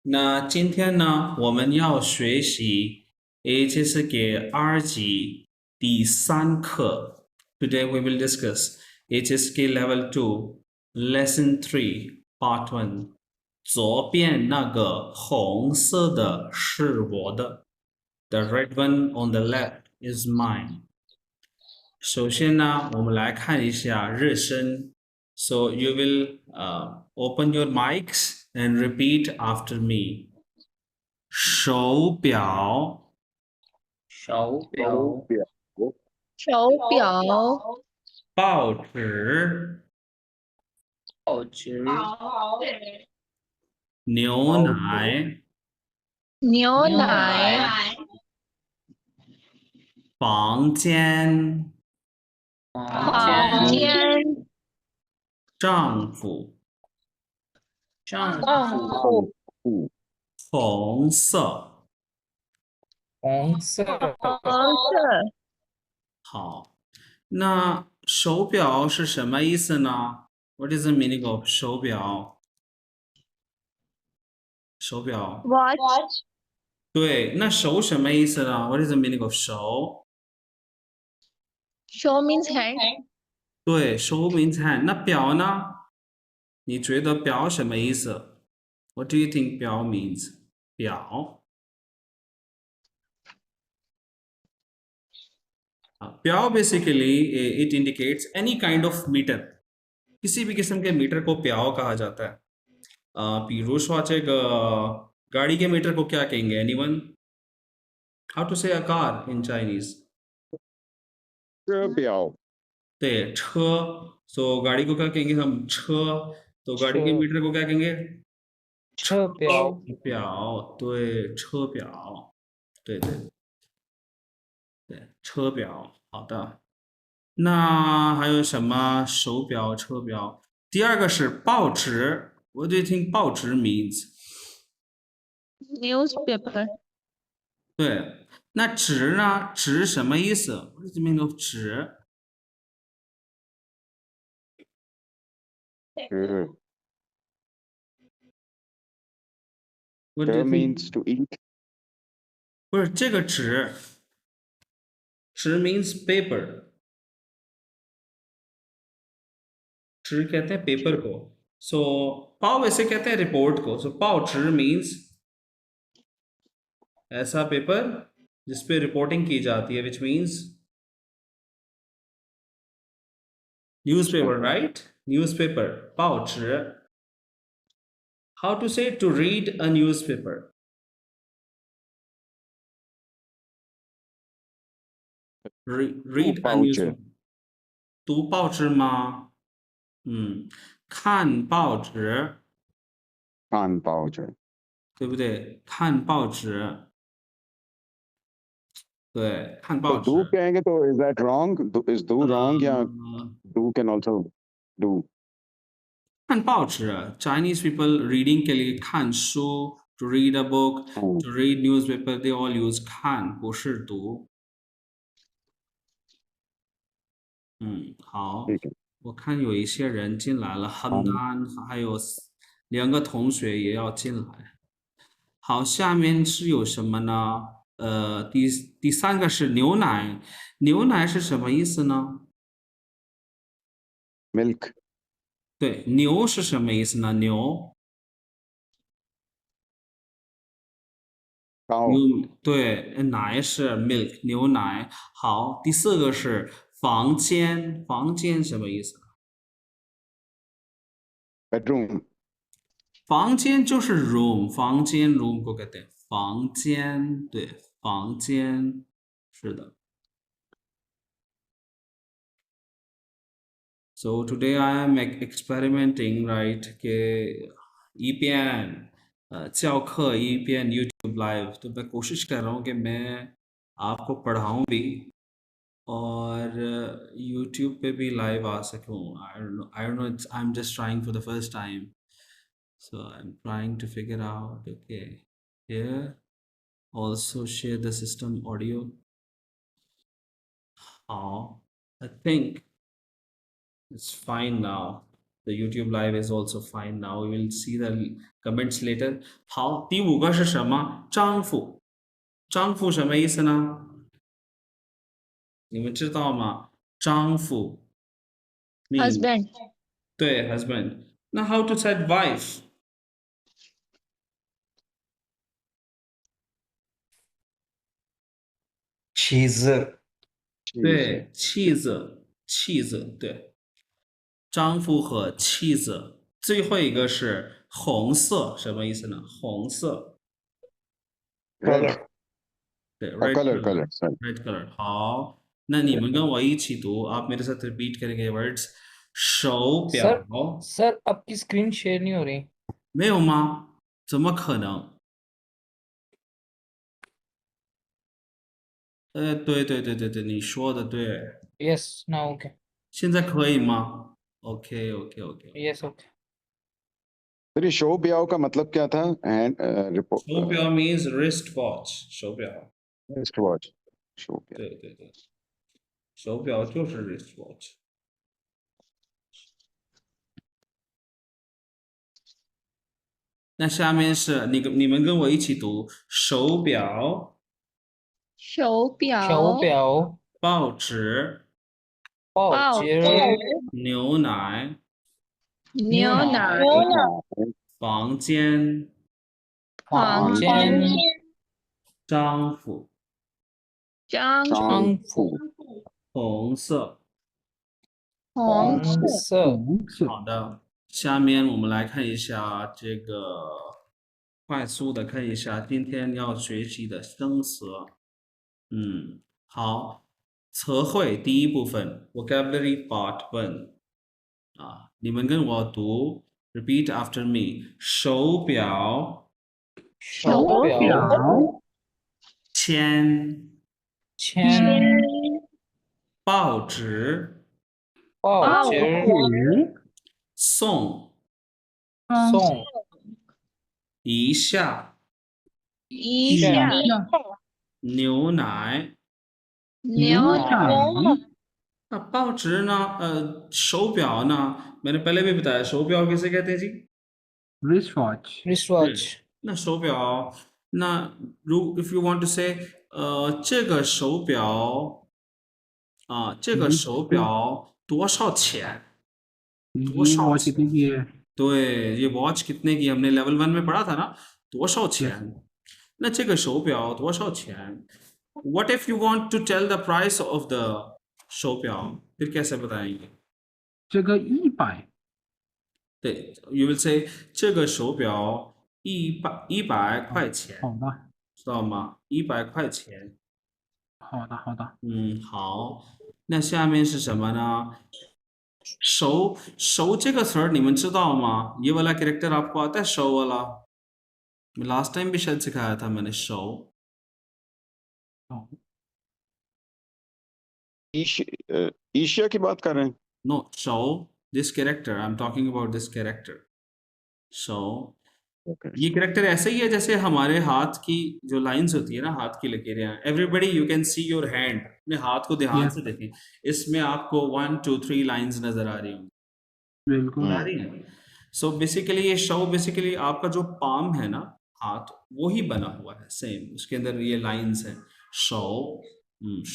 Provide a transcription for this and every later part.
那今天呢，我们要学习 HSK 2级第3课。Today we will discuss HSK Level 2 Lesson 3 Part 1。左边那个红色的是我的。The red one on the left is mine。首先呢，我们来看一下热身。So you will open your mics and repeat after me。手表、手表、手表、手表、报纸、报纸、牛奶、牛奶、房间、房间、丈夫、丈丈夫、夫、布、红色。红色、黄色、好，那手表是什么意思呢？What is the meaning of 手表？手表。 watch 对，那手什么意思呢？What is the meaning of 手？ show means hand 对，手名菜。那表呢？你觉得表什么意思？What do you think 表 means？ 表表 basically it indicates any kind of meter。किसी भी किस्म के metre को 表 कहा जाता है। 比如说这个गाड़ी के metre को क्या कहेंगे? Anyone? How to say a car in Chinese? 车表、对，车。So गाड़ी को क्या कहेंगे हम? 车。तो गाड़ी के मीटर को क्या कहेंगे? 车表、表。对，车表。对对对，车表。好的。那还有什么手表、车表？第二个是报纸。What do you think 报纸 means？ newspaper 对，那纸呢？纸什么意思？What is the meaning of 纸？纸 What do you think？ means to eat. 不是这个纸，纸 means paper。纸कहते हैं पेपर को। सो 报वैसे कहते हैं रिपोर्ट को। सो 报纸 means ऐसा पेपर जिसपे रिपोर्टिंग की जाती है, which means newspaper, right? Newspaper, 报纸。How to say to read a newspaper? Read a 报纸 newspaper。读报纸吗？看报纸，看报纸。对不对？看报纸，对，看 तो 报纸。 do कहेंगे तो is that wrong? Is do wrong या do can also do? 看报纸 Chinese people reading के लिए看书 to read a book, to read newspaper, they all use 看，不是读。好，ठीक है। 我看有一些人进来了，很难，还有2个同学也要进来。好，下面是有什么呢？第3个是牛奶。牛奶是什么意思呢？ Milk 对，牛是什么意思呢？牛。 cow 牛，对，奶是 milk， 牛奶。好，第4个是房间。房间什么意思？ bedroom 房间就是 room， 房间 room को कहते हैं 房间。对，房间，是的。So today I am experimenting, right? कि 一边教课一边 YouTube live, तो मैं कोशिश कर रहा हूँ कि मैं आपको पढ़ाऊँ भी और YouTube पे भी live आ सकूँ। I don't know, I'm just trying for the first time. So I'm trying to figure out, okay, here also share the system audio. I think it's fine now. The YouTube live is also fine. Now we will see the comments later. 好，第5个是什么？丈夫。丈夫什么意思呢？你们知道吗？丈夫 means Husband. 对 husband。那 how to say wife？妻子，对，妻子，妻子，对，丈夫和妻子。最后一个是红色，什么意思呢？红色， Red. 对 Oh, ，red color, color. Sorry. red color。好，那你们跟我一起读，आप मेरे साथ repeat करेंगे words。手表 sir आपकी screen share नहीं हो रही। 没有吗？怎么可能？对对对对对，你说的对。 Yes, now okay. 现在可以吗？OK OK OK。 Yes, okay. फिर ये show ब्याओ का मतलब क्या था? And 手表 means wrist watch，手表。 wrist watch. शो ब्याओ. 对对对，手表就是 wrist watch。那下面是你们跟我一起读手表、手表。手表、报纸、报报纸、牛奶、牛奶。房间、房间、丈夫、丈夫。丈夫、红色。红红色。好的，下面我们来看一下这个，快速的看一下今天要学习的生词。好，词汇第一部分 vocabulary part 1啊，你们跟我读 repeat after me， 手表、手表、签、签、报纸、报纸、送、送、一下、一下。牛奶。牛奶。那报纸呢？手表呢？मैंने पहले भी बताया 手表 किसे कहते हैं जी? wristwatch。那手表，那if you want to say 这个手表这个手表多少钱？多少钱？对，ये watch कितने की हमने level 1 में पढ़ा था ना? 多少钱？那这个手表多少钱？ What if you want to tell the price of the 手表？फिर कैसे बताएंगे? 对 ，you will say 这个手表100块钱，知道吗？100块钱。好，那下面是什么呢？手这个词儿你们知道吗？ये वाला कैरेक्टर आपको आता है 手 वाला? लास्ट टाइम भी शायद सिखाया था मैंने 手。 ईशिया की बात कर रहे हैं. No, so this character, I'm talking about this character. So Okay. ये कैरेक्टर ऐसा ही है जैसे हमारे हाथ की जो लाइंस होती है ना, हाथ की लकीरें. Everybody you can see your hand. अपने हाथ को ध्यान से देखें. इसमें आपको 1 2 3 लाइंस नजर आ रही होंगी. आ रही हैं. सो बेसिकली ये शो बेसिकली आपका जो पाम है ना, हाथ, वो ही बना हुआ है सेम. उसके अंदर ये लाइंस हैं. शो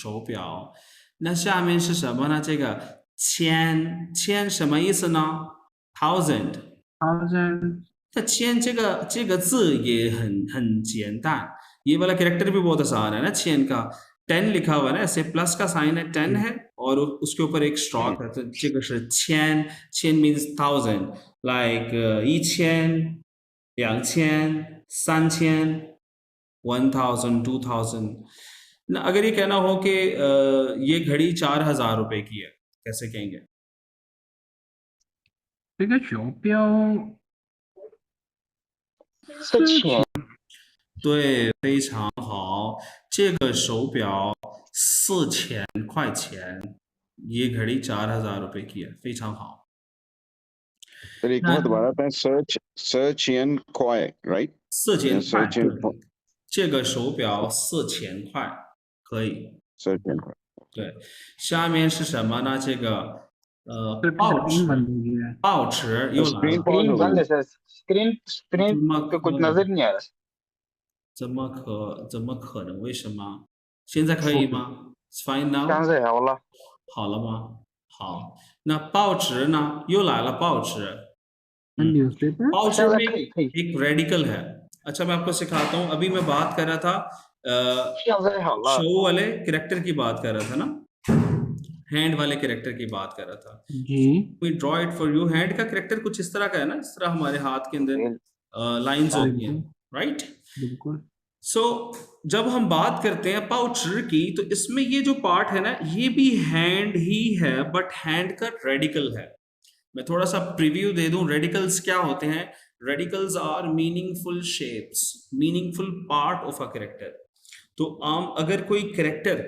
手表。那下面是什么呢？这个千什么意思呢？ thousand。那千这个字也很简单，ये वाला कैरेक्टर भी बहुत आसान है ना. 千का 10 लिखा हुआ है ना, ऐसे प्लस का साइन है, 10 है और उसके ऊपर एक स्ट्रोक है, तो 这个是千 means thousand, like 1000 2000 3000 1000 2000. ना अगर ये कहना हो कि ये घड़ी 4000 रुपए की है, कैसे कहेंगे? 4000。对，非常好。这个手表4000块钱，ये घड़ी 4000 रुपए की है, 非常好。 फिर एक बार दोबारा आता है search and koi, right? 4000块， search and 对，这个手表4000块，可以。 search and koi. 对，下面是什么呢？这个 pouch बंद हो गया है। pouch又来 Screen 了 pause स्क्रीन हो बंद गई। है सर, स्क्रीन पे कुछ नजर नहीं आ रहा। 怎么可能？为什么？现在可以吗？It's fine now。 现在好了，好了吗？好，那报纸呢？又来了报纸。 न्यूज़पेपर 报纸 现在 में 可以， एक रेडिकल है। अच्छा मैं आपको सिखाता हूँ। अभी मैं बात कर रहा था 现在好了， शो वाले कैरेक्टर की बात कर रहा था ना, हैंड वाले कैरेक्टर की बात कर रहा था। जी we draw it for you. Hand का कैरेक्टर कुछ इस तरह का है ना, जिस तरह हमारे हाथ के अंदर लाइंस होती हैं, राइट? बिल्कुल। सो जब हम बात करते हैं पाउचर की, तो इसमें ये जो पार्ट है ना, ये भी हैंड ही है, बट हैंड का रेडिकल है। मैं थोड़ा सा प्रीव्यू दे दूं। रेडिकल्स क्या होते हैं? Radicals are meaningful shapes, meaningful part of a character. तो अगर कोई कैरेक्टर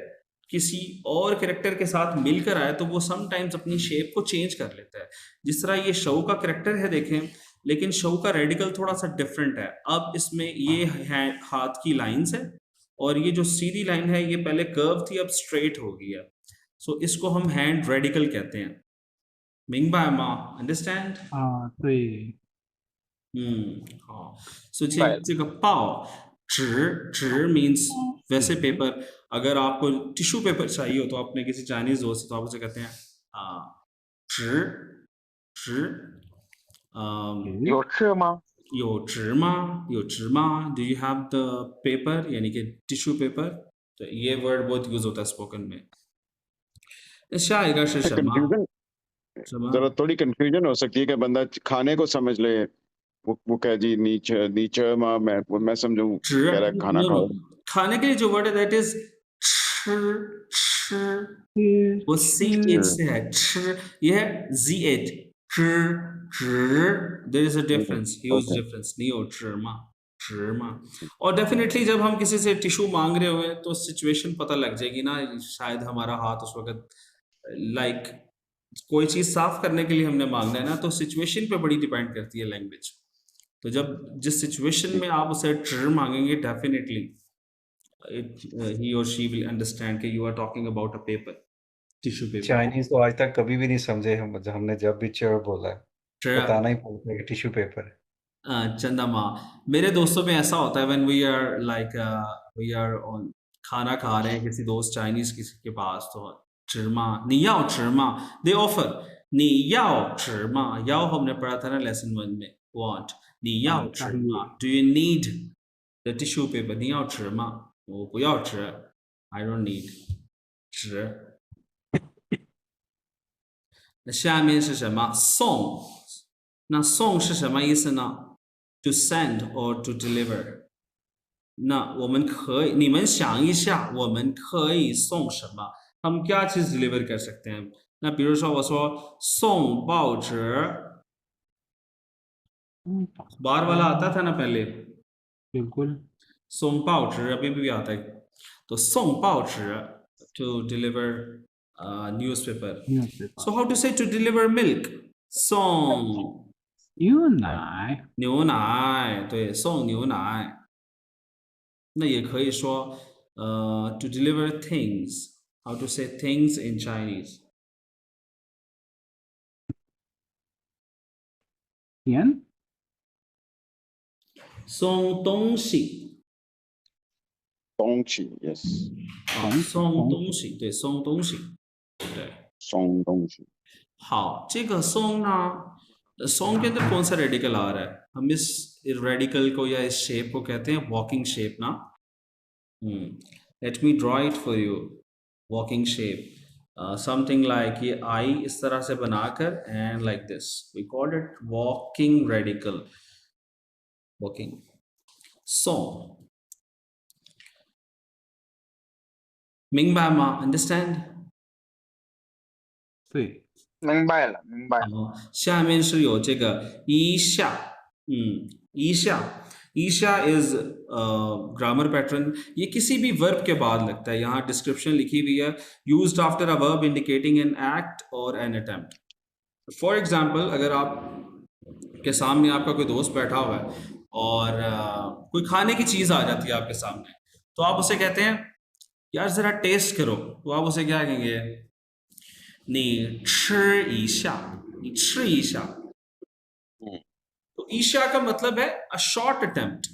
किसी और कैरेक्टर के साथ मिलकर आए तो वो समटाइम्स अपनी शेप को चेंज कर लेता है। जिस तरह ये शव का कैरेक्टर है देखें, लेकिन शव का रेडिकल थोड़ा सा डिफरेंट है। अब इसमें ये है हाथ की लाइंस है, और ये जो सीधी लाइन है ये पहले कर्व थी, अब स्ट्रेट हो गई है। सो इसको हम हैंड रेडिकल कहते हैं। 明白吗 ？Understand？ हाँ对，好。所以这个报纸 means वैसे पेपर। अगर आपको टिश्यू पेपर चाहिए हो तो आपने किसी चाइनीज दोस्त से, तो आप उसे कहते हैं 纸 有吃吗？有纸吗？有纸吗 Do you have the paper? यानी कि टिश्यू पेपर। तो ये वर्ड बहुत यूज होता है स्पोकन में।下一个是什么？ कंफ्यूजन, 什么？ जरा थोड़ी कंफ्यूजन हो सकती है कि बंदा खाने को समझ ले, वो कहे जी नीचे नीचे माँ, मैं समझूं कह रहा है खाना खाओ। खाने के लिए जो वर्ड है दैट इज 吃 वो ch से है। 吃 ये है zh 吃 there is a difference, huge Okay. difference। नहीं हो 吃嘛। और डेफिनेटली जब हम किसी से टिश्यू मांग रहे हुए तो सिचुएशन पता लग जाएगी ना, शायद हमारा हाथ उस वक्त लाइक कोई चीज साफ करने के लिए हमने मांगना है ना, तो सिचुएशन पे बड़ी डिपेंड करती है लैंग्वेज। तो जब जिस सिचुएशन में आप उसे ट्र मांगेंगे, definitely he or she will understand कि you are talking about a paper, tissue paper। Chinese तो आज तक कभी भी नहीं समझे हमने जब भी चेयर बोला है, Chair, बताना ही पड़ता है कि टिश्यू पेपर है। चंदा माँ, मेरे दोस्तों में ऐसा होता है when we are like we are on खाना खा रहे हैं किसी दोस्त चाइनीज किसी के पास, तो चिरमा नियाओ चिरमा they offer नियाओ चिरमा। याओ हमने पढ़ा था ना लेसन 1 में, want नियाओ चिरमा। Do you need the tissue paper? 你要纸吗？我不要纸 I don't need 纸。那下面是什么？送。那送是什么意思呢？ To send or to deliver。那我们可以，你们想一下，我们可以送什么？हम क्या चीज डिलीवर कर सकते हैं? 那比如说我说送报纸，बार वाला आता था ना पहले, बिल्कुल। 送报纸 अभी भी आता है। तो 送报纸 to deliver newspaper। So how to say to deliver milk? 送 牛奶，牛奶，对，送牛奶。那也可以说to deliver things. How to say things in Chinese? tiền，送东西，东西 yes，送东西，对，送东西，对。送东西。好，这个送呢，送के अंदर कौन सा रेडिकल आ रहा है? हम इस रेडिकल को या इस शेप को कहते हैं वॉकिंग शेप ना। Let me draw it for you. Walking shape something like ये आई इस तरह से बनाकर and like this, we call it walking radical. Walking so 明白吗 ？Understand？ 对，明白了，明白了。下面是有这个一下，一下 is grammar pattern। ये किसी भी verb के बाद लगता है। यहाँ description लिखी हुई है, used after a verb indicating an act or an attempt। For example, अगर आप के सामने आपका कोई दोस्त बैठा हुआ है और कोई खाने की चीज आ जाती है आपके सामने, तो आप उसे कहते हैं यार जरा टेस्ट करो, तो आप उसे क्या कहेंगे? 你吃一下，你吃一下。तो ईशा का मतलब है a short attempt.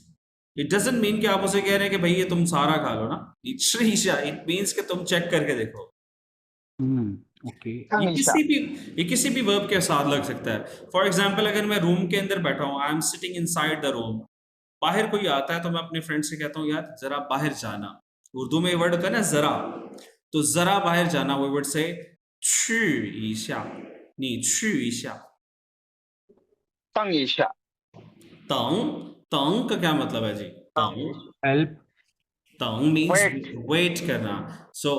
It doesn't mean कि आप उसे कह रहे हैं कि भाई ये तुम सारा खा लो ना। ईशा इट मीन्स कि तुम चेक करके देखो। ओके। ये किसी भी वर्ब के साथ लग सकता है। फॉर एग्जाम्पल अगर मैं रूम के अंदर बैठा हूँ, I am sitting inside the room, बाहर कोई आता है तो मैं अपने फ्रेंड से कहता हूँ यार जरा बाहर जाना। उर्दू में ये वर्ड होता है ना जरा, तो जरा बाहर जाना वो वर्ड से 去一下，你去一下。等一下， तंग का क्या मतलब है जी? तंग हेल्प। तंग मीन्स Wait. वेट करना। सो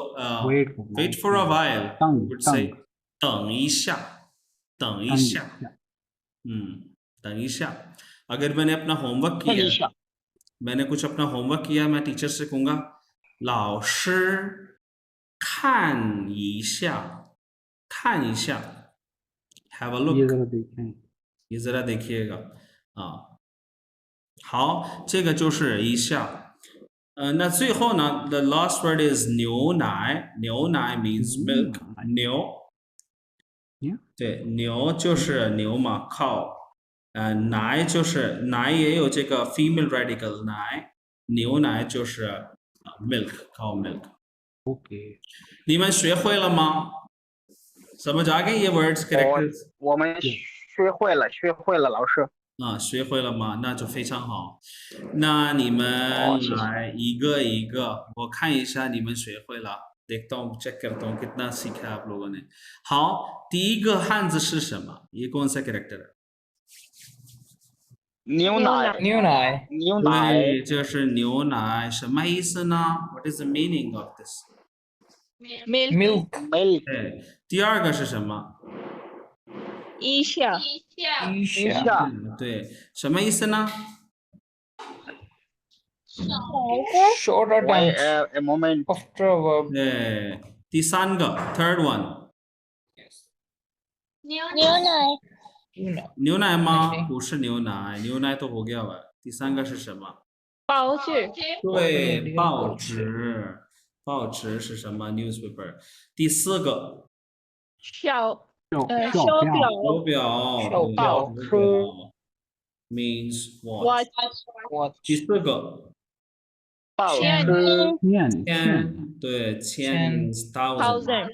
Wait करना, wait for a okay. While तंग, वुड से तंग। 等一下，等一下，等一下। अगर मैंने अपना होमवर्क 等一 किया, 下， मैंने कुछ अपना होमवर्क किया, मैं टीचर से कहूंगा 老师看一下，看一下 have a ये look。 जरा देखें। ये जरा देखिएगा। हाँ，好，这个就是一下。那最后呢 the last word is 牛奶，牛奶 means milk， 牛， Yeah. 对，牛就是牛嘛 cow， 奶就是奶也有这个 female radical 奶，牛奶就是 milk cow milk。 ओके।你们学会了吗？समझ आ गए ये words characters？ 我们学会了，学会了，老师。啊，学会了吗？那就非常好。那你们谢谢来一个一个，我看一下你们学会了。देखता हूँ चेक करता हूँ कितना सीखा है आप लोगों ने। 好，第一个汉字是什么？ये कौन सा character है？牛奶，牛奶，牛奶，对，这是牛奶，什么意思呢？What is the meaning of this？ milk， milk，对，第二个是什么？一下，一下，对，什么意思呢？ short wait attempt a moment， after a verb，对，第三个 ，third one， 牛奶，牛奶吗？对不是牛奶，牛奶都हो गया हुआ है。第三个是什么？报纸，对，报纸，报纸是什么 ？newspaper。第四个，手手表。手表，手表对手表 means what？ watch，第四个，报签纸，签，千，对，千千 means thousand。 thousand，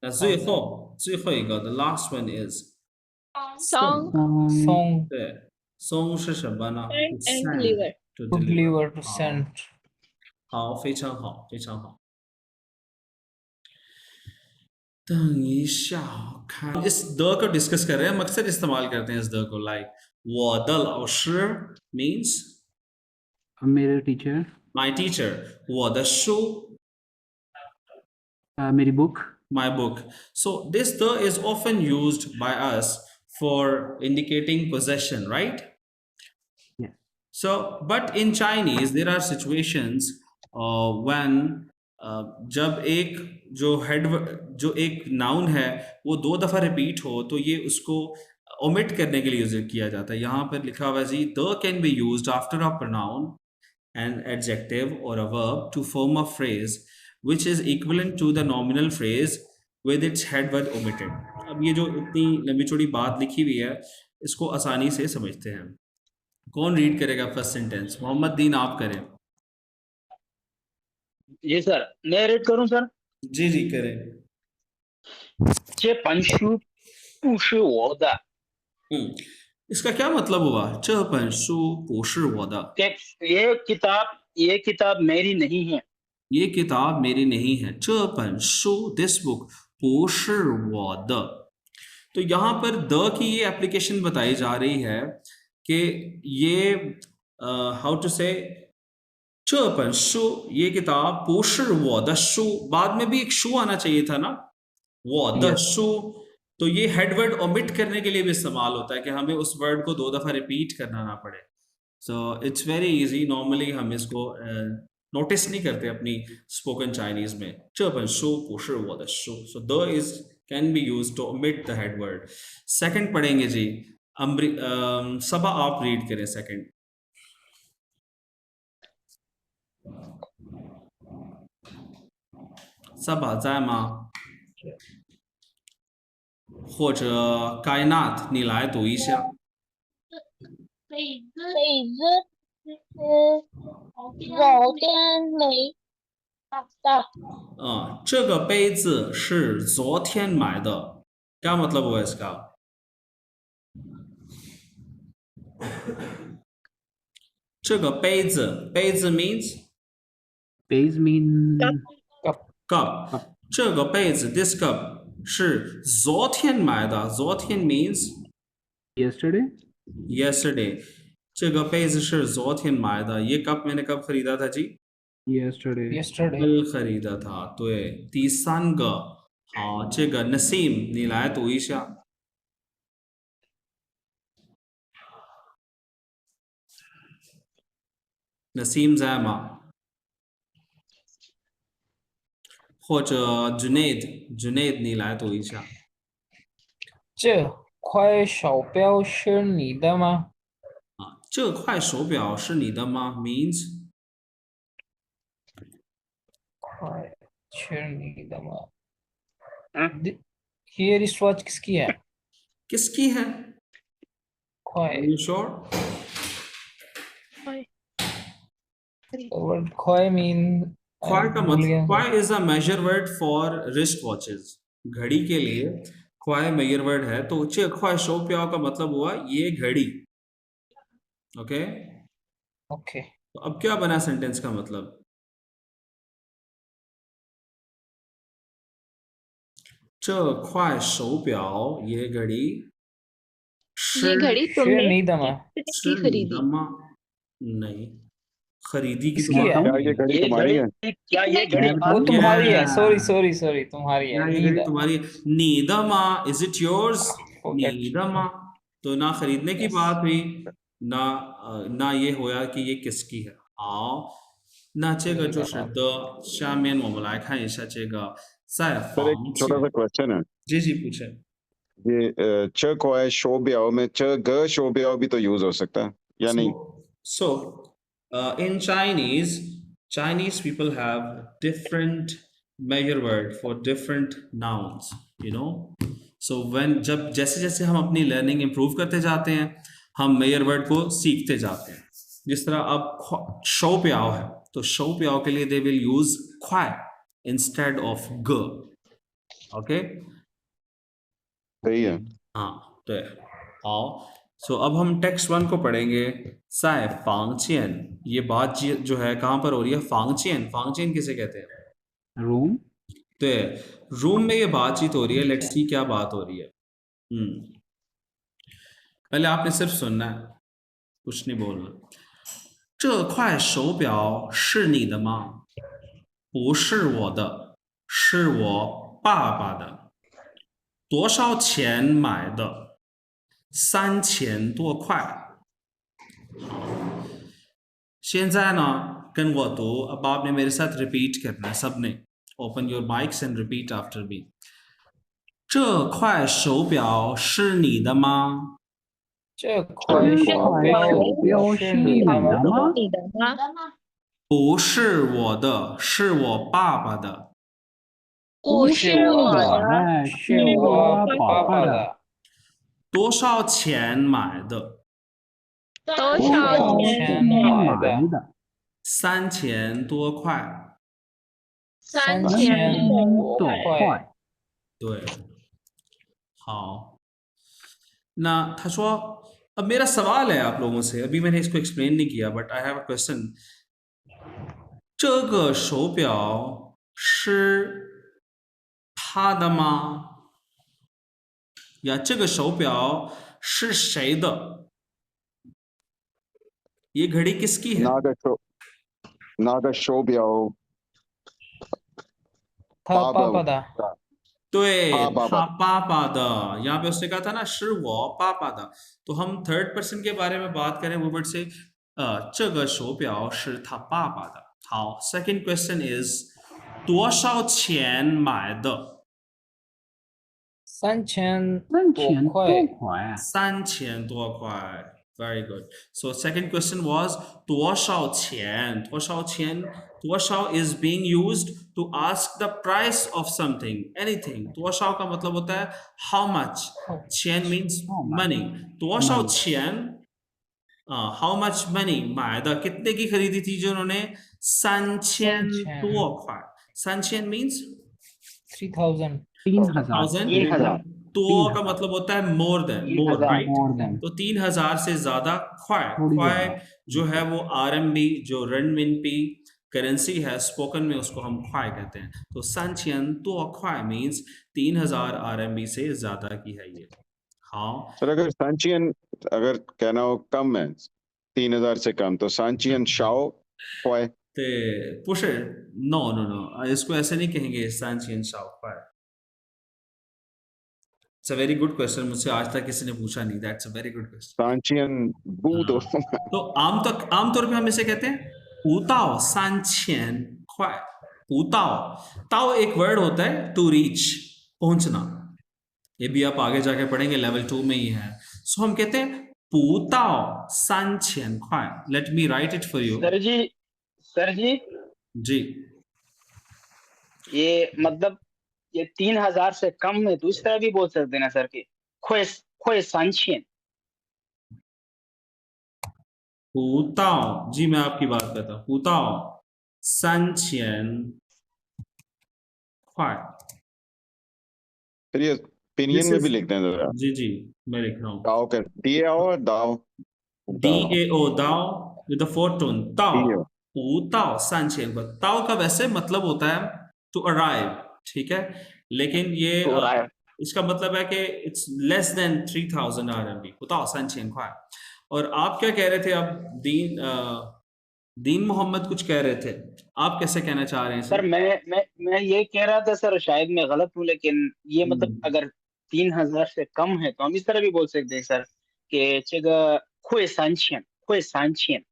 那最后一个，the last one is， song song。对，松是什么呢 and？send deliver， to to deliver。 deliver to 好 send，好，非常好，非常好。等一下，我看इस the को discuss कर रहे हैं, हम अक्सर इस्तेमाल करते हैं इस द को, लाइक 我的老师 means मेरे टीचर। my teacher, 我的书 मेरी book. my book. So this the is often used by us for indicating possession, right? Yeah. So, but in Chinese there are situations when जब एक जो एक नाउन है वो 2 दफा रिपीट हो तो ये उसको ओमिट करने के लिए यूज किया जाता है। यहाँ पर लिखा हुआ है जी the can be used after a pronoun, an adjective or a verb to form a phrase which is equivalent to the nominal phrase with its head word omitted. अब ये जो इतनी लंबी चौड़ी बात लिखी हुई है इसको आसानी से समझते हैं। कौन रीड करेगा फर्स्ट सेंटेंस? मोहम्मद दीन आप करें। जी सर, नरेट करूं सर? जी जी करें। 这本书不是我的， इसका क्या मतलब हुआ? 这本书不是我的， ये किताब मेरी नहीं है। ये किताब मेरी नहीं है। 这本书 this book 不是我的। तो यहाँ पर द की ये एप्लीकेशन बताई जा रही है कि ये हाउ टू से 这本书 ये किताब 不是我的书 बाद में भी एक शू आना चाहिए था ना, 我的书 तो ये हेड वर्ड ओमिट करने के लिए भी इस्तेमाल होता है कि हमें उस वर्ड को 2 दफा रिपीट करना ना पड़े। So it's very easy, normally हम इसको नोटिस नहीं करते अपनी स्पोकन चाइनीज में। 这本书不是我的书 so the is can be used to omit the head word। Second पढ़ेंगे जी, सबा आप रीड करें सेकंड। सबा 在吗?或者该纳你来读一下。被子昨天没的，这个杯子是昨天买的。क्या मतलब हुआ इसका?这个杯子 means Base mean cup。这个杯子 this cup 是昨天买的。昨天 means yesterday. yesterday。这个杯子是昨天买的。ये कप मैंने कब खरीदा था जी? Yesterday. कल खरीदा था。对，第三个，好，这个 Nasim 你来读一下。Nasim 在吗？或者 Junaid 你来读一下。这块手表是你的吗？这块手表是你的吗 ？means 块是你的吗？Here is watch किसकी है? किसकी है?块 Are you sure? word块mean ख्वाय का मतलब ख्वाय is a measure word for wrist watches। घड़ी के लिए ख्वाय मेजर वर्ड है। तो चे ख्वाय शो प्याव का मतलब हुआ ये घड़ी। ओके ओके तो अब क्या बना सेंटेंस का मतलब? चे ख्वाय शो प्याव ये घड़ी ये घड़ी 是 तुमने 你的吗？ किसकी खरीदी? नहीं, खरीदी की किसकी है? क्या ये घड़ी ये तुम्हारी है? क्या ये घड़ी वो तुम्हारी है। Yeah. सॉरी तुम्हारी या है। ये घड़ी तुम्हारी नीदमा इज इट योर्स? Forget. नीदमा तो ना खरीदने की Yes. बात हुई ना ये होया कि ये किसकी है।好，那这个就是的。下面我们来看一下这个在 सर एक 房 छोटा 间。 सा क्वेश्चन है। जी पूछे। ये च क्वाय शो ब्याओ में च ग शो ब्याओ भी तो यूज हो सकता है या नहीं? So, in Chinese people have different measure word for different nouns, you know. So जब जैसे जैसे हम अपनी लर्निंग इम्प्रूव करते जाते हैं, हम मेजर वर्ड को सीखते जाते हैं। जिस तरह अब शो प्याओ है, तो शो प्याओ के लिए दे विल यूज ख्वाय इंस्टेड ऑफ ग। ओके, सही है। हाँ तो आओ। सो अब हम टेक्स्ट 1 को पढ़ेंगे। साय फांगचियन, ये बात जो है कहाँ पर हो रही है? फांगचियन किसे कहते हैं? Room. तो रूम में ये बातचीत हो रही है। लेट्स सी क्या बात हो रही है। पहले आपने सिर्फ सुनना है, कुछ नहीं बोलना। 这块手表是你的吗？不是我的，是我爸爸的。多少钱买的？3000多块。现在呢，跟我读। अब आपने मेरे साथ रिपीट करना है सबने। Open your mics and repeat after me。这块手表是你的吗？这块手表是你的吗？你的吗？不是我的，是我爸爸的。不是我的，是我爸爸的。多少钱买的？多少钱买的的？3000多块。 ？3000多块。对，好。那他说अब मेरा सवाल है आप लोगों से, अभी मैंने इसको एक्सप्लेन नहीं किया, but I have a question. 这个手表是他的吗？या 这个手表是谁的？ये घड़ी किसकी है? ना का शो ब्याओ 他爸爸的。对，他爸爸的。यहाँ पे उसने कहा था ना 是我爸爸的，तो हम थर्ड पर्सन के बारे में बात करें वो वर्ड से 这个手表是他爸爸的。好 second question is 多少钱买的3000多块。 3000多块。Very good. So second question was 多少钱？多少钱 तुआशाओ is being used to ask the price of something, anything. तुआशाओ का मतलब होता है how much. qian means How much? money. तुआशाओ Money. qian, how much money, 买的 कितने की खरीदी थी जो उन्होंने 3000 多块. 3000 means 3000 3000 1000. 多का मतलब होता है more than, more, 3000 right? more than तो 3000 से ज्यादा ख्वाय. थोड़ी ख्वाय ज्यादा. जो है वो RMB जो renminbi करेंसी है, स्पोकन में उसको हम ख्वाय कहते हैं. तो 3000多块 means 3000 RMB से ज्यादा की है ये. हाँ, सर अगर सांचियन अगर कहना हो कम है 3000 से कम तो सांचियन शाओ ख्वाय. 对，不是，no no no，इसको ऐसे नहीं कहेंगे 3000少块。It's a very good question. मुझसे आज तक किसी ने पूछा नहीं. That's a very good question. सांचियन बू तो तो आमतौर पे हम इसे कहते हैं 不到3000块。不到 ताओ एक वर्ड होता है टू रीच, पहुंचना. ये भी आप आगे जाके पढ़ेंगे, लेवल 2 में ही है. सो हम कहते हैं 不到3000块. Let me write it for you. Sir जी जी, ये मतलब ये 3000 से कम है तो इस तरह भी बोल सकते हैं ना सर कि खोए खोए सांचियन. 不到 जी, मैं आपकी बात करता हूँ. 不到3000块. फिर ये पिनियन This में is- भी लिखते हैं जरा. जी जी, मैं लिख रहा हूँ. दाओ का DAO दाओ DAO दाओ with the fourth tone. Tao DAO. 不到3000块. ताओ का वैसे मतलब होता है to arrive, ठीक है. लेकिन ये To arrive. इसका मतलब है कि it's less than 3000 RMB. 不到3000块. और आप क्या कह रहे थे अब? दीन मोहम्मद कुछ कह रहे थे. आप कैसे कहना चाह रहे हैं सर मैं ये कह रहा था सर, शायद मैं गलत हूँ, लेकिन ये मतलब अगर 3000 से कम है तो हम इस तरह भी बोल सकते हैं सर कि चेगा खोए सांचियन. 会3000.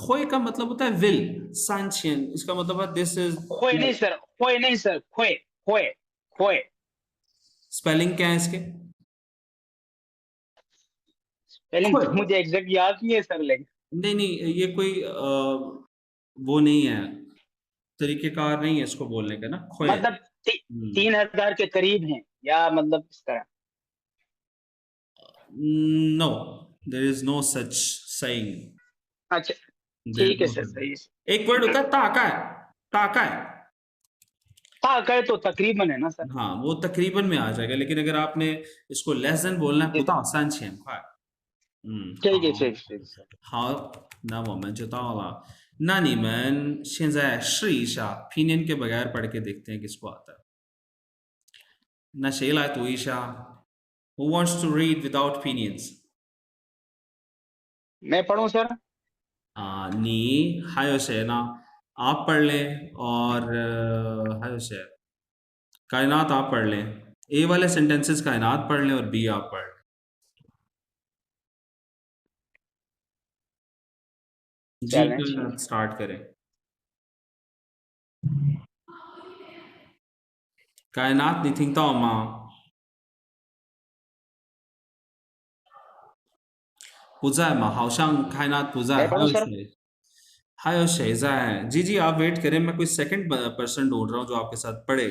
会का मतलब होता है will. 3000 इसका मतलब है this is. खोए नहीं सर, खोए खोए खोए. स्पेलिंग क्या है इसके? स्पेलिंग खोए. तो मुझे एग्जैक्ट याद नहीं है सर, लेकिन नहीं नहीं, ये कोई वो नहीं है, तरीकेकार नहीं है इसको बोलने का ना. खोए. मतलब 3000 के करीब हैं या मतलब इस तरह. No, there is no such saying. अच्छा ठीक है सर, सही है. एक वर्ड होता है ताका है. ताका है. हाँ कहे तो तकरीबन है ना सर. हाँ, वो तकरीबन में आ जाएगा, लेकिन अगर आपने इसको लेस देन बोलना है, 不到3000块. ठीक है ठीक है सर.好，那我们就到了。那你们现在试一下拼音के बगैर पढ़ के देखते हैं किसको आता है. 那谁来读一下? Who wants to read without pinyin? मैं पढ़ूं सर. 你还有谁呢? आप पढ़ लें और 还有谁? कायनात आप पढ़ लें. ए वाले सेंटेंसेस कायनात पढ़ लें और बी आप पढ़ लें. जी, स्टार्ट करें. कायनात 你听到吗? 不在吗? 好像开纳不在. 还有谁在? जी जी, आप वेट करें, मैं कोई सेकंड पर्सन ढूंढ रहा हूँ जो आपके साथ पढ़े.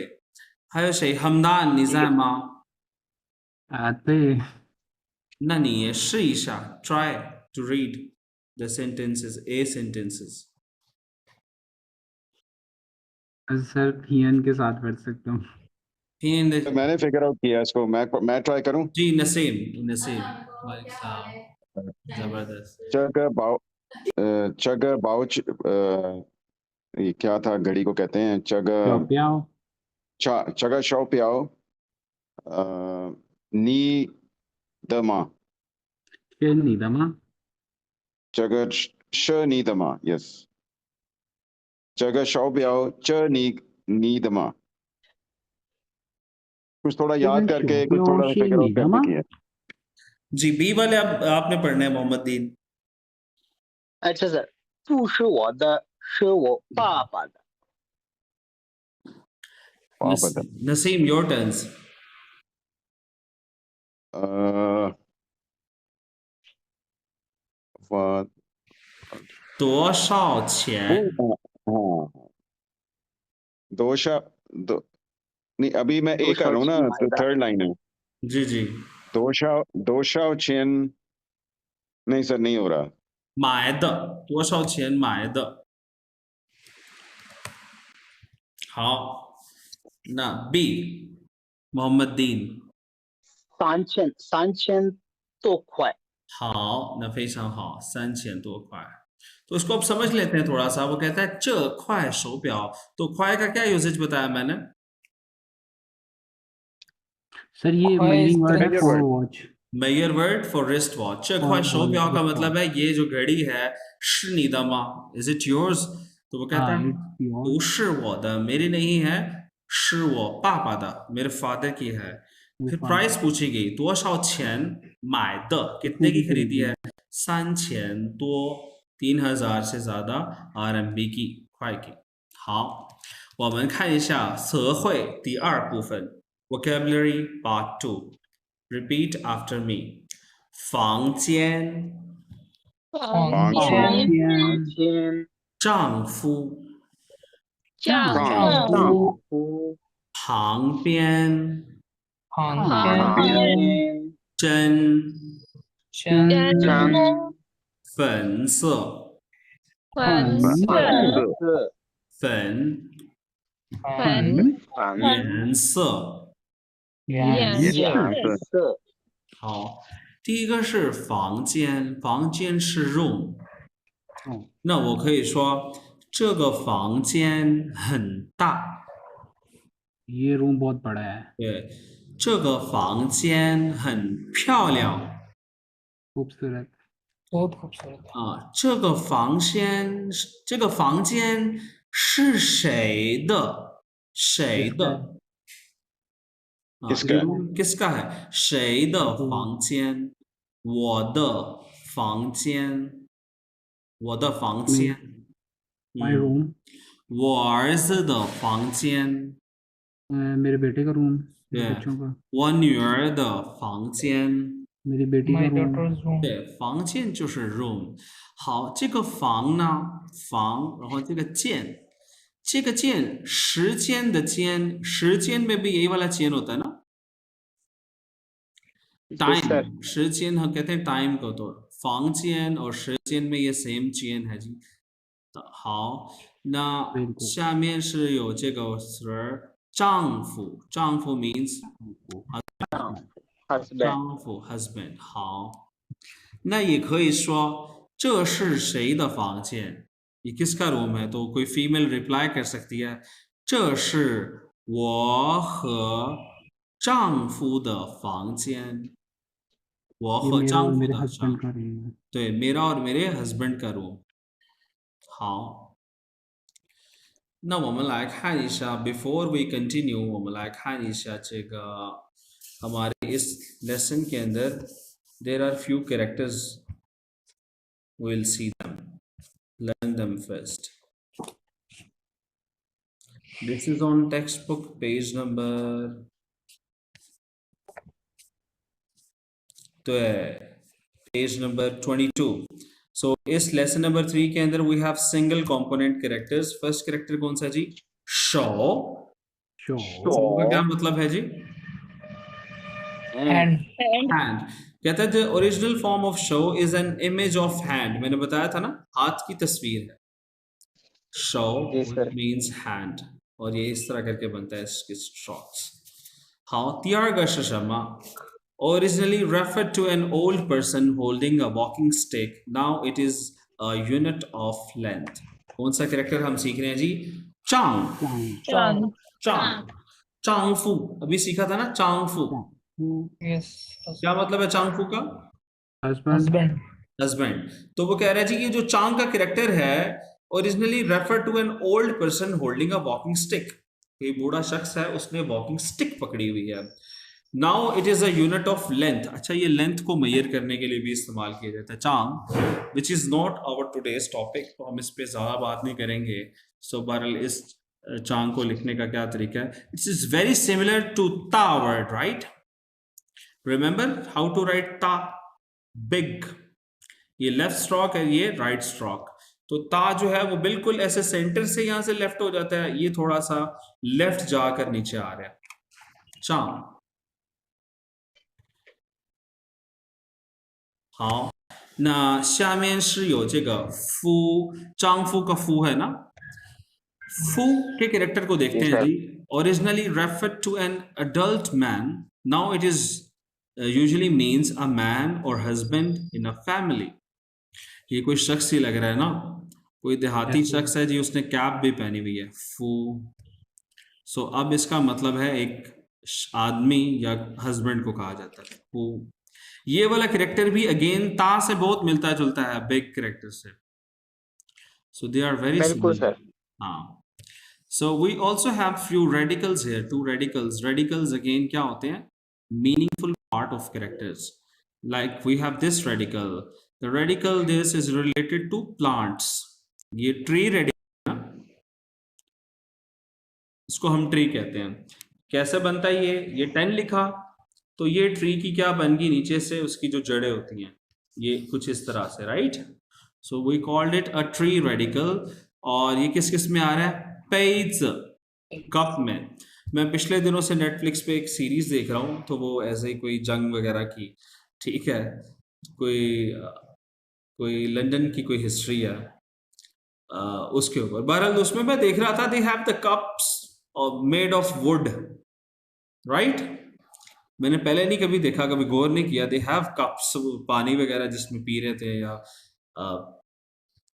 还有谁? हमदान 你在吗? आते 那你也试一下 try to read the sentences, A sentences. Sir थियन के साथ पढ़ सकता हूँ. तो मैंने फिगर आउट किया इसको. मैं ट्राई करूं. जी, नसीम जबरदस्त. चग बाउच ये क्या था, घड़ी को कहते हैं चगा शौ प्याओ नी दमा. चग श नी दमा. यस, चग शौ प्याओ च नी दमा. कुछ थोड़ा याद करके कुछ थोड़ा फिगर आउट करके किया. जी, बी वाले आपने पढ़ने हैं मोहम्मद दीन. अच्छा सर. 不是我的，是我爸爸的。 Naseem, your turns. 多少钱 हाँ दोशा दो नहीं अभी मैं दो एक कर रहा हूँ ना सौ तो मायदा। थर्ड लाइन है जी जी दोशा चेन नहीं सर नहीं हो रहा 买的多少钱买的好那 B मोहम्मद दीन 3000多块。好那非常好3000多块तो इसको अब समझ लेते हैं थोड़ा सा वो कहता है 这块手表 तो 块 का क्या यूजेज बताया मैंने सर ये ख्वाहिश मेजरिंग वर्ड है measure for word. Watch. Measure word for wrist watch 这块手表का मतलब है ये जो घड़ी है 是你的吗 इज इट योर्स तो वो कहता है 不是我的 मेरी नहीं है 是我爸爸的 मेरे फादर की है फिर प्राइस पूछी गई 多少钱买的 कितने की खरीदी है 3000多 3000से ज्यादा RMB की 块की好我们看一下词汇第二部分 vocabulary part 2 repeat after me 房间房间1000丈夫丈夫旁边旁旁边边针真真粉色粉色色粉粉粉颜色颜色颜色好第一个是房间房间是 room 那我可以说这个房间很大 ये रूम बहुत बड़ा है। 对这个房间很漂亮 खूबसूरत। बहुत खूबसूरत है।啊，这个房间是谁的？谁的？啊 किसका है? किसका है？谁的房间？我的房间，我的房间。 माय रूम 我儿子的房间， मेरे बेटे का रूम, मेरे对 बच्चों का, 我女儿的房间。 मेरी बेटी का My रूम। daughter's room. 对，房间就是 room。好，这个房呢，房，然后这个间，这个间，时间的间，时间में भी यही वाला चेन होता है ना टाइम 时间हम कहते हैं टाइम को तो 房间और 时间में ये सेम चेन है जी 好那下面是有这个词儿丈夫丈夫 means 丈夫 husband 好那也可以说这是谁的房间 ये किसका रूम है तो कोई फीमेल रिप्लाई कर सकती है 这是我和丈夫的房间我和丈夫的房对 मेरा और मेरे हस्बैंड का रूम 好那我们来看一下 before we continue 我们来看一下这个 हमारे इस लेसन के अंदर there are few characters we will see them learn them first this is on textbook page number 对 page number 22 so इस lesson number 3 के अंदर we have single component characters first character कौन सा जी show का क्या मतलब है जी And hand कहता है the original form of show is an image of hand मैंने बताया था ना हाथ की तस्वीर है show means hand और ये इस तरह करके बनता है इसके strokes हाँ त्याग शशमा originally referred to an old person holding a walking stick now it is a unit of length कौन सा कैरेक्टर हम सीख रहे हैं जी चांग चांगफू अभी सीखा था ना चांगफू yes, क्या मतलब है चांगफू का husband. हस्बैंड तो वो कह रहा है जी ये जो चांग का कैरेक्टर है originally refer to an old person holding a walking stick कोई बूढ़ा शख्स है उसने वॉकिंग स्टिक पकड़ी हुई है now it is a unit of length अच्छा ये लेंथ को मेजर करने के लिए भी इस्तेमाल किया जाता है चांग which is not our today's topic तो हम इस पे ज्यादा बात नहीं करेंगे सो बहरहाल इस चांग को लिखने का क्या तरीका है it's is very similar to ता word right remember how to write ता बिग ये लेफ्ट स्ट्रोक है ये राइट स्ट्रोक तो ता जो है वो बिल्कुल ऐसे सेंटर से यहां से लेफ्ट हो जाता है, ये थोड़ा सा लेफ्ट जाकर नीचे आ रहा है। चांग, हाँ ना, 下面是有这个夫丈夫का फू है ना, फू के कैरेक्टर को देखते जी हैं सर। जी। Originally referred to an adult man, now it is usually means a man और हस्बैंड इन अ फैमिली। ये कोई शख्स ही लग रहा है ना, कोई देहाती Yes, sir. शख्स है जी, उसने कैप भी पहनी हुई है, फू। सो अब इसका मतलब है एक आदमी या हस्बैंड को कहा जाता है फू। ये वाला कैरेक्टर भी अगेन ता से बहुत मिलता जुलता है बिग कैरेक्टर से, सो दे आर वेरी बिल्कुल सिमिलर। सर। हाँ, so we also have few radicals here, two radicals. Radicals again क्या होते हैं? Meaningful part of characters. Like we have this radical. The radical this is related to plants. ये tree radical है ना? इसको हम tree कहते हैं। कैसे बनता है ये 10 लिखा, तो ये tree की क्या बन गई, नीचे से उसकी जो जड़ें होती हैं ये कुछ इस तरह से, right? So we called it a tree radical. और ये किस किस में आ रहा है? पेज कप में। मैं पिछले दिनों से नेटफ्लिक्स पे एक सीरीज देख रहा हूँ, तो वो ऐसे ही कोई जंग वगैरह की, ठीक है, कोई लंदन की कोई हिस्ट्री है उसके ऊपर। बहरहाल उसमें मैं देख रहा था, they have the cups made of would, right? मैंने पहले नहीं कभी देखा, कभी गौर नहीं किया। दे हैव कप्स, पानी वगैरह जिसमें पी रहे थे, या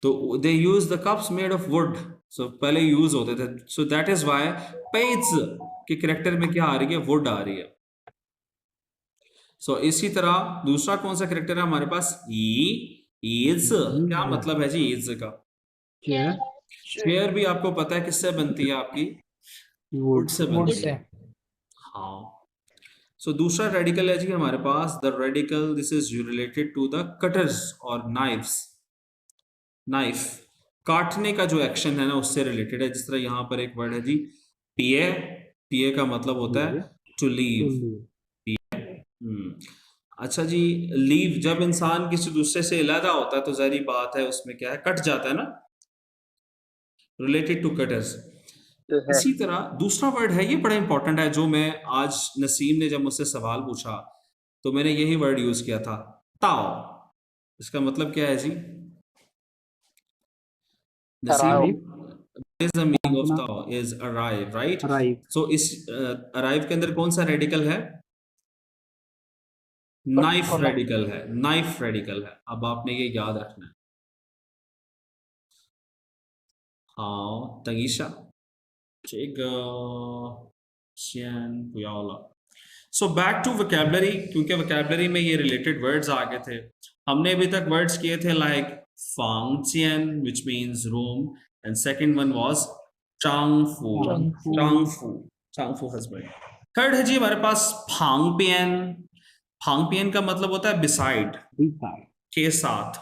तो they use the cups made of wood, so पहले यूज होते थे। So that is why page के कैरेक्टर में क्या आ रही है, वुड आ रही है। सो इसी तरह दूसरा कौन सा कैरेक्टर है हमारे पास, इज। क्या मतलब है जी इज का? Chair. चेयर भी आपको पता है किससे बनती है आपकी, वुड से वुड बनती से। है। हाँ, सो दूसरा रेडिकल है जी हमारे पास, the radical this is related to the cutters और नाइफ्स। नाइफ काटने का जो एक्शन है ना, उससे रिलेटेड है। जिस तरह यहाँ पर एक वर्ड है जी पिए, पिए का मतलब होता है टू लीव। अच्छा जी, लीव जब इंसान किसी दूसरे से अलहदा होता है तो जाहिर बात है उसमें क्या है, कट जाता है ना, रिलेटेड टू कटर्स। इसी तरह दूसरा वर्ड है, ये बड़ा इंपॉर्टेंट है, जो मैं आज नसीम ने जब मुझसे सवाल पूछा तो मैंने यही वर्ड यूज किया था, ताओ। इसका मतलब क्या है जी Naseem? What is the meaning of tao? Is arrive, right? Arrive. So इस arrive के अंदर कौन सा रेडिकल है? नाइफ रेडिकल है, नाइफ रेडिकल है। अब आपने ये याद रखना है। हाँ, तगीशा सो बैक टू वोकैबुलरी, क्योंकि वोकैबुलरी में ये रिलेटेड वर्ड्स आ गए थे। हमने अभी तक वर्ड्स किए थे लाइक फांगचियन which means room, and second one was चांगफू, चांगफू, चांगफू हस्बैंड। थर्ड है जी हमारे पास फांगपियन। फांगपियन का मतलब होता है बिसाइड, Beside. के साथ।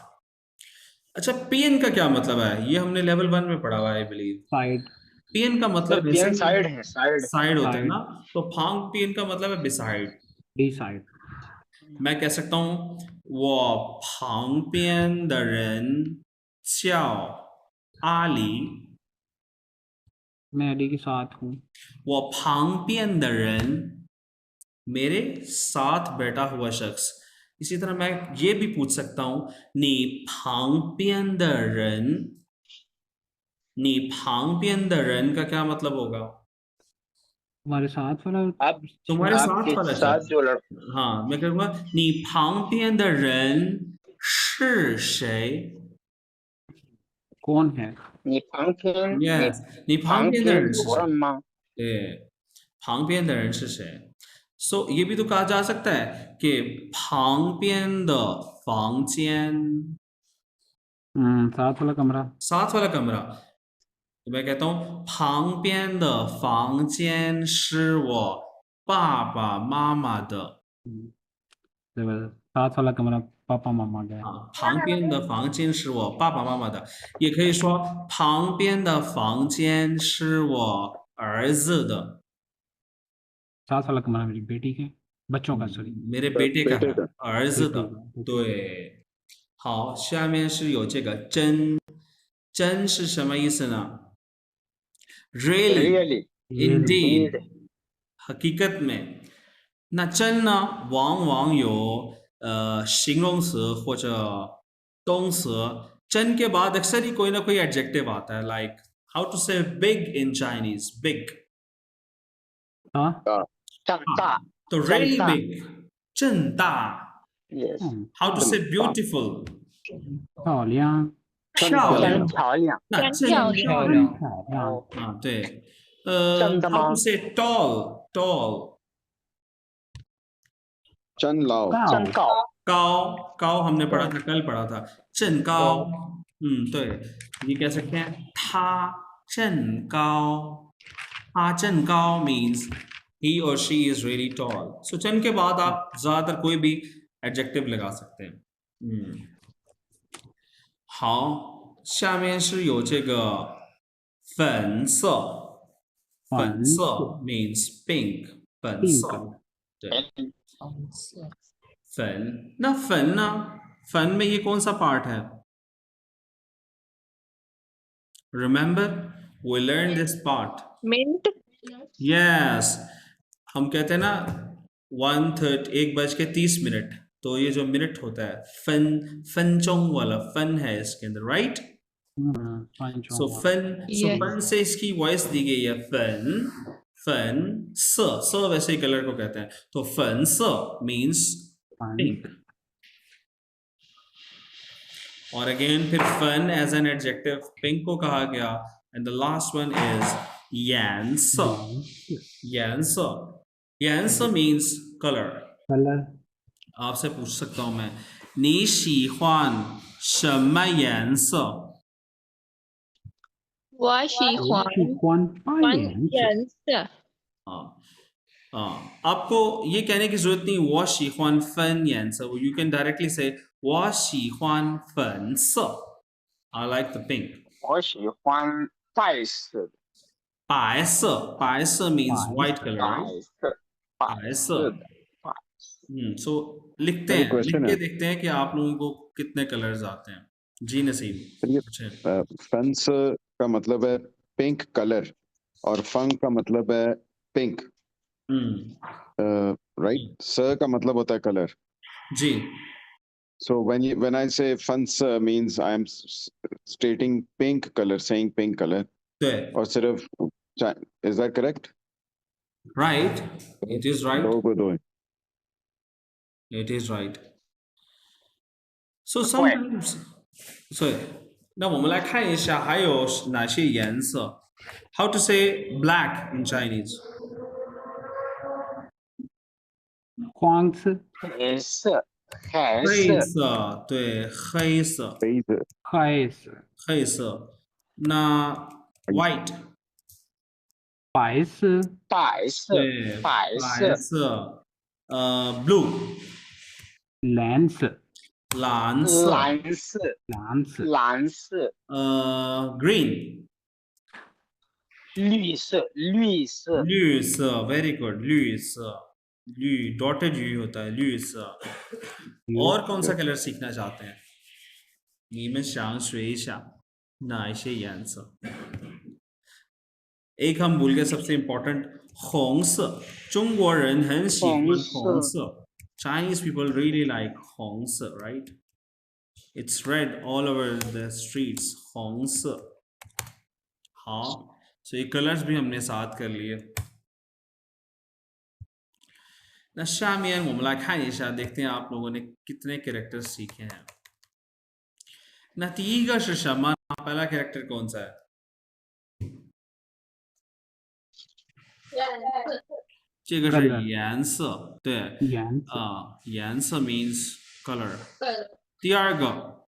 अच्छा, पियन का क्या मतलब है? ये हमने लेवल 1 में पढ़ा हुआ है, आई बिलीव। Side. पियन का मतलब पियन साइड है, साइड। साइड होता है Side. ना, तो फांग पियन का मतलब है बिसाइड। Beside. मैं कह सकता हूँ वो फांग पियन द रेन च्याओ आली, मैं अली के साथ हूँ। वो फांग पियन द रेन मेरे साथ बैठा हुआ शख्स। इसी तरह मैं ये भी पूछ सकता हूँ नी फांग पियन द रेन, नी फांग पियन द रेन का क्या मतलब होगा? हमारे साथ वाला। आप तुम्हारे साथ आपके वाला साथ शख्स। जो लड़ हाँ, मैं कहूँगा नी फांग पियन द रेन shi谁? कौन है? 你旁边 Yes, 你旁旁边的边人是谁？有人吗？对，旁边的人是谁？So ये भी तो कहा जा सकता है कि 旁边的房间 साथ वाला कमरा। साथ वाला कमरा। तो मैं कहता हूँ 旁边的房间是我爸爸妈妈的。 साथ वाला कमरा पापा मामा का है। 啊，旁边的房间是我爸爸妈妈的，也可以说旁边的房间是我儿子的， साथ वाला कमरा मेरी बेटी के बच्चों का, सॉरी। मेरे बेटे का है， बेटे का। 儿子的。对，好，下面是有这个真真是什么意思呢 ？Really, really indeed，हकीकत में。那真呢，往往有形容词或者动词，真के बाद अक्सर ही कोई ना कोई एडजेक्टिव आता है like how to say big in Chinese big 啊，长大 तो really 真大 big 正大 yes ，how to say beautiful 漂亮，漂亮真漂亮那真漂漂真亮，漂亮，啊对真的 how 吗 to say tall 真老真高高高हमने पढ़ा था कल पढ़ा था 正高对ये कह सकते हैं 他正高他正高 means he or she is really tall so 正के बाद आप ज्यादातर कोई भी एडजेक्टिव लगा सकते हैं 好下面是有这个粉色粉色 means pink 粉色 pink 对粉那粉呢粉में ये कौन सा पार्ट है remember we learned this part mint yes हम कहते हैं ना 1:30 तो ये जो मिनट होता है फन फनचोंग वाला फन है इसके अंदर राइट सो फन सो Yes. फन से इसकी वॉइस दी गई है फन फन स वैसे ही कलर को कहते हैं तो फन स मीन्स पिंक और अगेन फिर फन एज एन एडजेक्टिव पिंक को कहा गया and the last one is यांस यांस यांस मीन्स कलर कलर आपसे पूछ सकता हूं मैं 你喜欢什么颜色我喜欢喜欢白黄颜色，颜色 आपको ये कहने की जरूरत नहीं 我喜欢粉颜色 you can directly say 我喜欢粉色 I like the pink 我喜欢白色的白色白色 means white color right? 白色白色सो लिखते मेरी हैं question लिख के है। देखते हैं कि आप लोगों को कितने कलर्स आते हैं जी नसीब फिर ये अच्छा फेंस का मतलब है पिंक कलर और फंग का मतलब है पिंक राइट स का मतलब होता है कलर जी so when I say फंस means I am stating pink color saying pink color तो और सिर्फ is that correct right it is right दो को दो It is right. So sometimes, so 那我们来看一下还有哪些颜色。How to say black in Chinese? 黄色，黑色黑黑色色，对，黑色，杯子黑色，黑色。那 white，白色，白色对，白白色色。blue，蓝色，蓝色。蓝色蓝色，蓝色green，绿色绿色绿色，very good，绿色。绿 dotted U होता है 绿色 और कौन सा कलर सीखना चाहते हैं 你们想学一下哪一些颜色 एक हम भूल गए सबसे important 红色中国人很喜欢红色 Chinese people really like 红色 right it's red all over the streets 红色好so ये कलर्स भी हमने साथ कर लिए 那下面我们来看一下 देखते हैं आप लोगों ने कितने कैरेक्टर सीखे हैं 那第一个是什么 पहला कैरेक्टर कौन सा है 这个是颜色对颜色，颜色 means color 第二个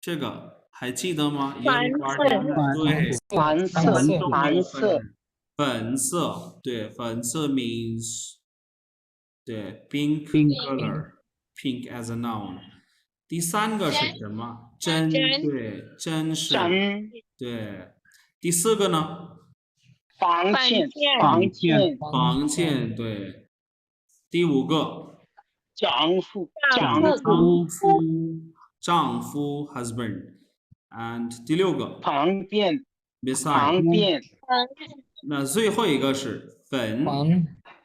这个还记得吗对蓝色粉色对粉色 means 对 pink Pink color pink as a noun 第三个是什么真对真是真对第四个呢房间房间房间对第五个丈夫丈夫丈夫 husband and 第6个旁边 beside，旁边那最后一个是粉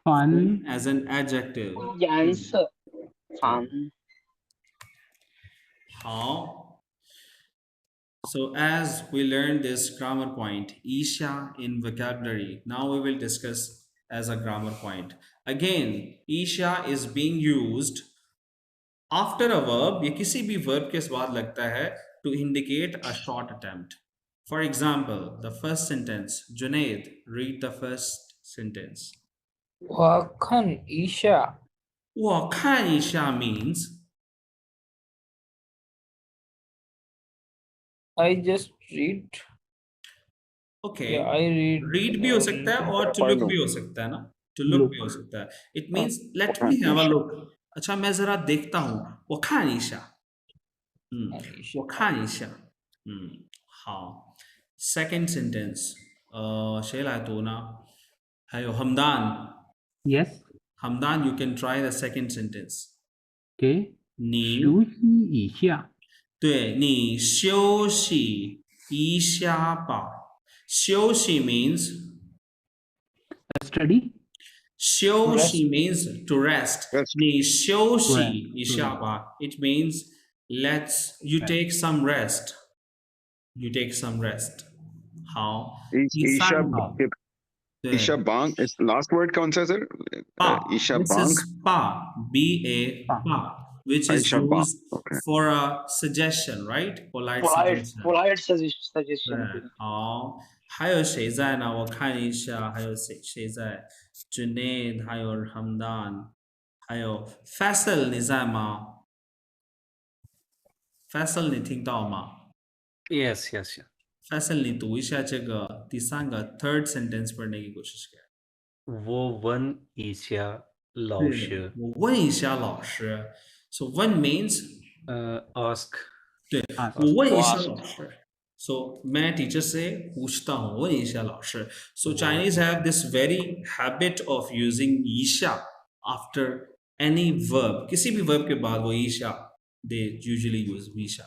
粉 as an adjective。颜色旁好。So as we learn this grammar point, isha in vocabulary, now we will discuss as a grammar point. Again, isha is being used after a verb, या किसी भी verb के बाद लगता है to indicate a short attempt. For example, the first sentence, Junaid, read the first sentence. 我看一下我看一下 means I just read okay, yeah, I read भी हो सकता है और to look भी हो सकता है ना, to look भी हो सकता है. It means let me have a look. अच्छा मैं जरा देखता हूँ. 我看一下. 我看一下. 好. Second sentence. 谁来读呢？还有 Hamdan. Yes. Hamdan, you can try the second sentence. Okay. 你休息一下。对，你休息一下吧。休息 means Study. 休息 means to rest. Rest. 你休息一下吧。It means you take some rest. You take some rest. 好。 Isha 对 Isha बांग इस last word कौन सा sir? Isha This बांग. is ba, B-A, ba, which is Aisha ba, used okay. for a suggestion, right? Polite suggestion. polite suggestion 对，好，还有谁在呢？我看一下，还有谁在 ？Junaid， 还有 Hamdan， 还有 Faisal， 你在吗 ？Faisal， 你听到吗 Yes, yes, yes. ？Faisal， 你读一下这个第3个 third sentence पढ़ने की कोशिश कर。我问一下老师。我问一下老师。So 问 means ask. 对，我问一下老师。So मैं teacher से पूछता हूँ, 问一下老师. So Chinese have this very habit of using isha after any verb. किसी भी verb के बाद वो isha, they usually use isha.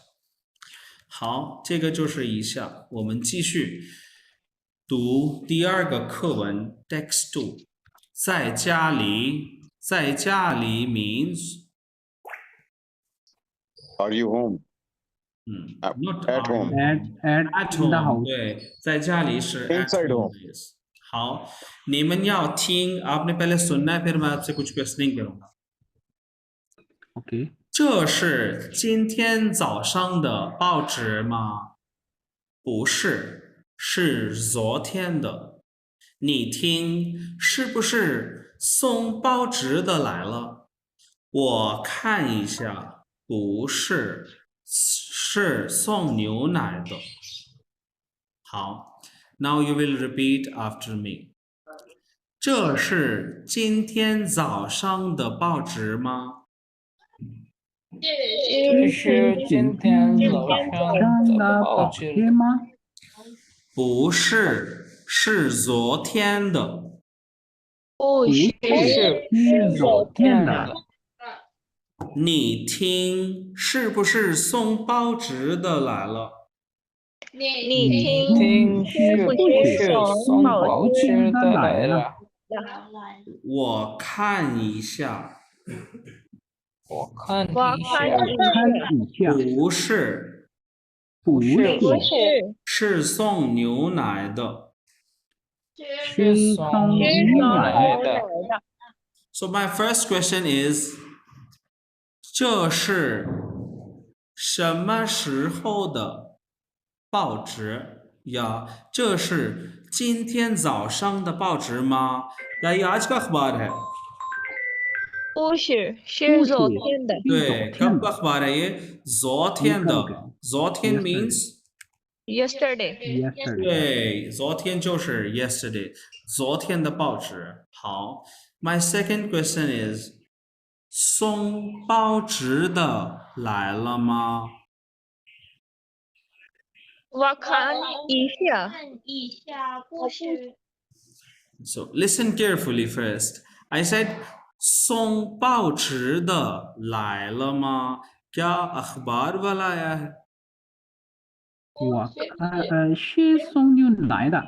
好，这个就是isha. 我们继续读第2个课文 text 2. 在家里means Are you home? not at home. at in the home. house. 对，在家里是 at Inside home. home. Yes. 好，你们要听，आपने पहले सुनना है, फिर मैं आपसे कुछ questioning करूंगा. Okay. 这是今天早上的报纸吗？不是，是昨天的。你听，是不是送报纸的来了？我看一下，不是，是送牛奶的。好 ，Now you will repeat after me. 这是今天早上的报纸吗？这是今天早上的报纸吗？不是，是昨天的。不是是昨天的。你听，是不是送报纸的来了？你听是不是送报纸的来了？我看一下，我看一下，不是，是送牛奶的。是送牛奶的。So my first question is， 这是什么时候的报纸呀？这是今天早上的报纸吗？या ये आज का अखबार है? 不是，是昨天的。对，कब का अखबार है ये? 昨天的。昨天 means Yesterday。对，昨天就是 yesterday， 昨天的报纸。好 ，My second question is， 送报纸的来了吗？我看一下。不是。 So listen carefully first. I said 送报纸的来了吗？क्या अखबार वाला आया है? 我是送牛奶的。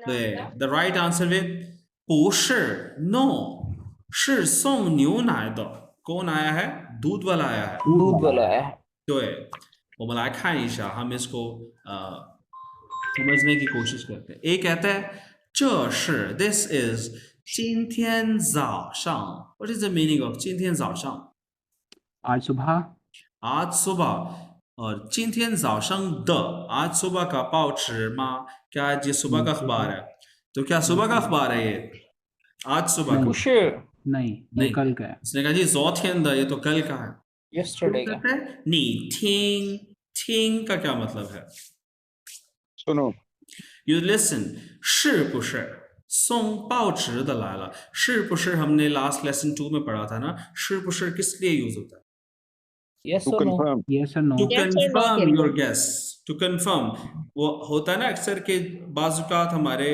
对，the right answer with 不是 no 是送牛奶的。कौन आया है? दूध वाला आया है। दूध वाला है।对，我们来看一下，हम इसको समझने की कोशिश करते हैं। एक कहता है 这是 this is 今天早上 what is the meaning of 今天早上 आज सुबह आज सुबह और 今天早上的 आज सुबह का 报纸吗 क्या आज ये सुबह का अखबार है तो क्या सुबह का अखबार है ये आज सुबह का 不是 नहीं नहीं। ये कल का है। उसने कहा जी 昨天的 ये तो कल का है yesterday का। कहते हैं 你听 का क्या मतलब है सुनो You listen 是不是送报纸的来了是不是हमने लास्ट लेसन 2 में पढ़ा था ना 是不是किस लिए यूज होता है yes to or no? Confirm Yes or no? to Yes or no confirm के लिए। your guess to confirm वो होता है ना अक्सर के बाजुकात हमारे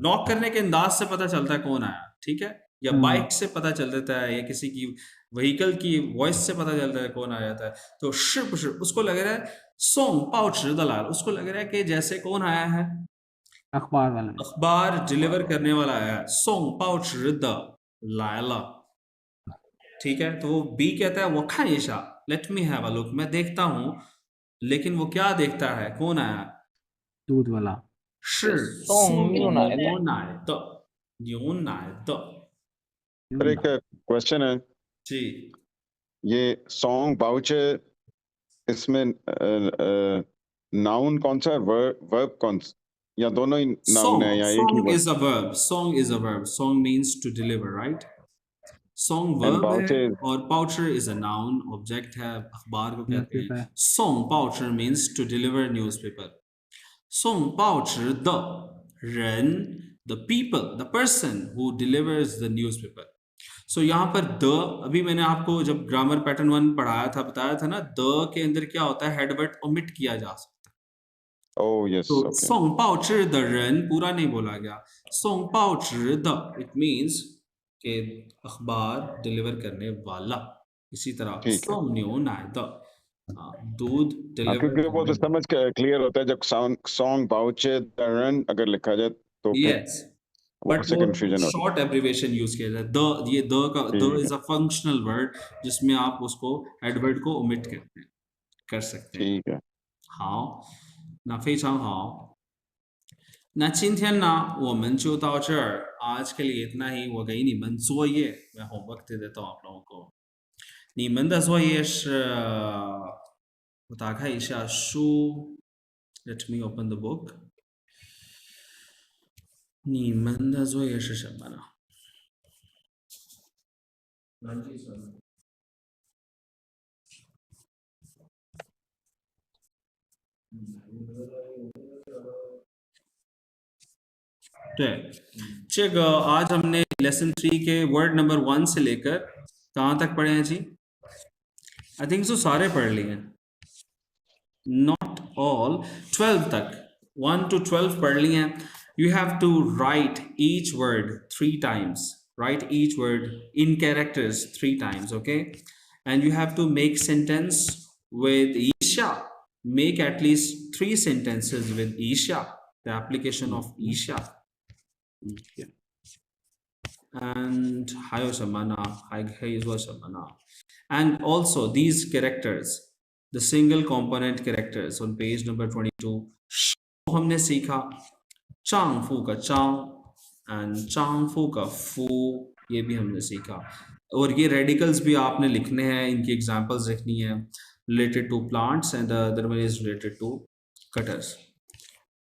नॉक करने के अंदाज से पता चलता है कौन आया ठीक है या बाइक से पता चल जाता है या किसी की व्हीकल की वॉइस से पता चलता है कौन आ जाता है तो शिप उसको लग रहा है सोंग पाओ दलाल उसको लग रहा है कि जैसे कौन आया है अखबार वाला अखबार डिलीवर करने वाला आया है सोंग पाओ लाला ठीक है तो वो बी कहता है वो खाइशा let me have a look मैं देखता हूं लेकिन वो क्या देखता है कौन आया दूध वाला 是送牛奶的牛奶的牛奶的 पर एक क्वेश्चन है जी ये सॉन्ग बाउचर इसमें नाउन कौन सा है वर्ब कौन सा या दोनों ही नाउन है या एक ही song verb is a verb song is a verb song means to deliver right song verb है poucher- और poucher is a noun object है अखबार को कहते हैं Newspaper. song poucher means to deliver newspaper 送报纸的人 the people the person who delivers the newspaper so यहाँ पर the अभी मैंने आपको जब ग्रामर पैटर्न 1 पढ़ाया था बताया था ना the के अंदर क्या होता है हेड वर्ड ओमिट किया जा सकता है ओह यस तो ओके 送报纸的人 पूरा नहीं बोला गया 送报纸的 it means कि अखबार डिलीवर करने वाला इसी तरह ठीक है। 送牛奶的 दूध डिलीवर क्योंकि वो तो समझ क्लियर होता है जब सॉन्ग बाउचर दरन अगर लिखा जाए तो फिर यस बट उससे कंफ्यूजन होता शॉर्ट एब्रिविएशन यूज किया जाए द ये द का द ठीक इज अ फंक्शनल वर्ड जिसमें आप उसको एडवर्ड को ओमिट करते हैं कर सकते हैं ठीक है 好那非常好那今天呢我们就到这儿आज के लिए इतना ही我给你们作业मैं होमवर्क दे देता हूँ आप लोगों को你们的作业是我打开一下书 Let me open the book 你们的作业是什么呢？对，这个आज हमने लेसन 3 के वर्ड नंबर 1 से लेकर कहाँ तक पढ़े हैं जी? आई थिंक सो सारे पढ़ लिए हैं नॉट ऑल 12 तक 1 to 12 पढ़ लिए हैं you have to write each word 3 times write each word in characters 3 times okay and you have to make sentence with isha make at least 3 sentences with isha the application of isha and hayo samana hayo samana and also these characters the single component characters on page number 22 हमने सीखा 丈夫का 丈 and 丈夫का 夫 ये भी हमने सीखा और ये radicals भी आपने लिखने हैं इनकी एग्जांपल्स लिखनी है related to plants and other one is related to cutters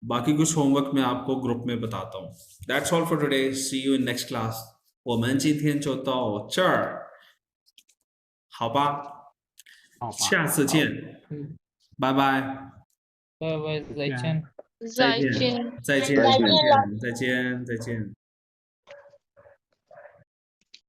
बाकी कुछ होमवर्क मैं आपको ग्रुप में बताता हूँ that's all for today see you in next class 我们今天就到这儿好吧好吧下次见拜拜拜拜，再见。再见。再见再见再见再见